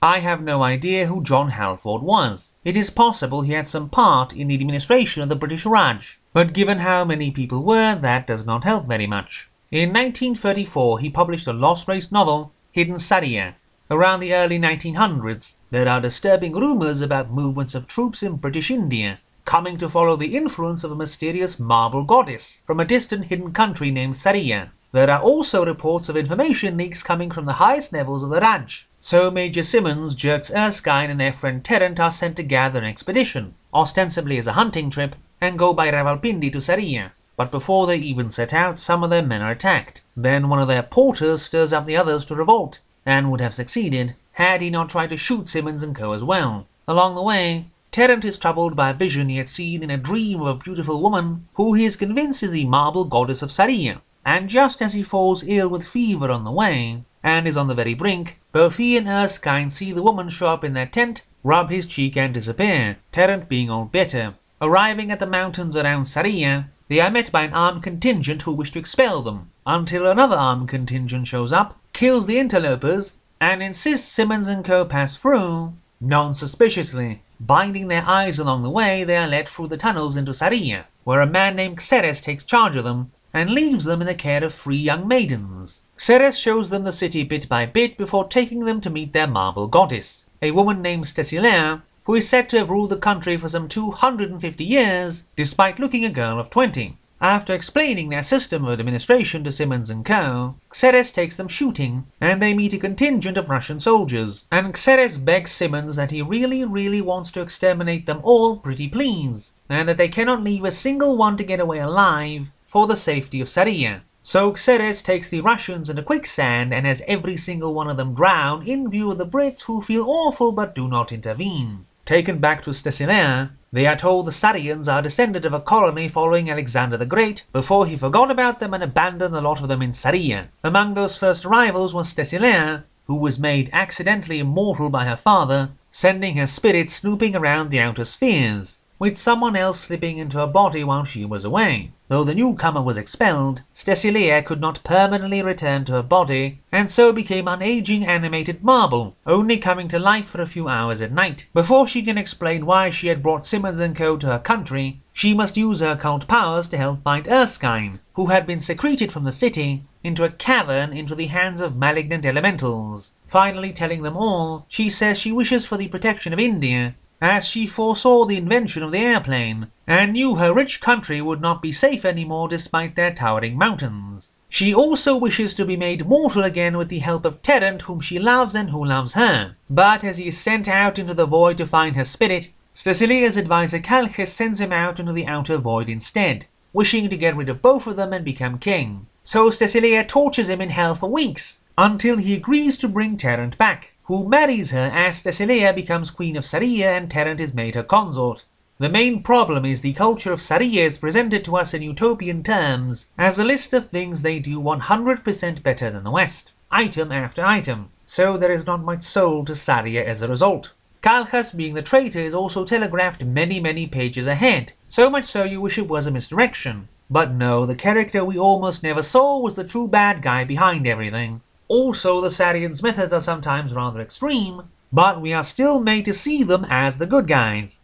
I have no idea who John Halford was. It is possible he had some part in the administration of the British Raj, but given how many people were, that does not help very much. In 1934 he published a lost race novel, Hidden Saria. Around the early 1900s, there are disturbing rumours about movements of troops in British India, coming to follow the influence of a mysterious marble goddess from a distant hidden country named Saria. There are also reports of information leaks coming from the highest levels of the Raj. So Major Simmons, Jerks Erskine and their friend Terent are sent to gather an expedition, ostensibly as a hunting trip, and go by Rawalpindi to Saria. But before they even set out, some of their men are attacked. Then one of their porters stirs up the others to revolt, and would have succeeded had he not tried to shoot Simmons and co as well. Along the way, Terent is troubled by a vision he had seen in a dream of a beautiful woman who he is convinced is the marble goddess of Saria. And just as he falls ill with fever on the way, and is on the very brink, both he and Erskine see the woman show up in their tent, rub his cheek and disappear, Terent being all better. Arriving at the mountains around Saria, they are met by an armed contingent who wish to expel them, until another armed contingent shows up, kills the interlopers, and insists Simmons and co pass through, non-suspiciously. Binding their eyes along the way, they are led through the tunnels into Saria, where a man named Xerxes takes charge of them, and leaves them in the care of 3 young maidens. Xerxes shows them the city bit by bit before taking them to meet their marble goddess, a woman named Stesilaire, who is said to have ruled the country for some 250 years, despite looking a girl of 20. After explaining their system of administration to Simmons and co, Xerxes takes them shooting, and they meet a contingent of Russian soldiers, and Xerxes begs Simmons that he really wants to exterminate them all pretty please, and that they cannot leave a single one to get away alive, for the safety of Saria. So Xerxes takes the Russians into quicksand and has every single one of them drown in view of the Brits, who feel awful but do not intervene. Taken back to Stesilaire, they are told the Sarians are descended of a colony following Alexander the Great, before he forgot about them and abandoned a lot of them in Saria. Among those first arrivals was Stesilaire, who was made accidentally immortal by her father, sending her spirit snooping around the outer spheres, with someone else slipping into her body while she was away. Though the newcomer was expelled, Stesilaire could not permanently return to her body, and so became unaging animated marble, only coming to life for a few hours at night. Before she can explain why she had brought Simmons and co to her country, she must use her occult powers to help bind Erskine, who had been secreted from the city, into a cavern into the hands of malignant elementals. Finally telling them all, she says she wishes for the protection of India, as she foresaw the invention of the airplane, and knew her rich country would not be safe anymore despite their towering mountains. She also wishes to be made mortal again with the help of Terent, whom she loves and who loves her. But as he is sent out into the void to find her spirit, Stesilaire's advisor Calchas sends him out into the outer void instead, wishing to get rid of both of them and become king. So Stesilaire tortures him in hell for weeks, until he agrees to bring Terent back, who marries her as Stesilaire becomes queen of Saria and Terent is made her consort. The main problem is the culture of Saria is presented to us in utopian terms as a list of things they do 100% better than the West, item after item, so there is not much soul to Saria as a result. Calchas, being the traitor, is also telegraphed many pages ahead, so much so you wish it was a misdirection. But no, the character we almost never saw was the true bad guy behind everything. Also, the Sarians' methods are sometimes rather extreme, but we are still made to see them as the good guys.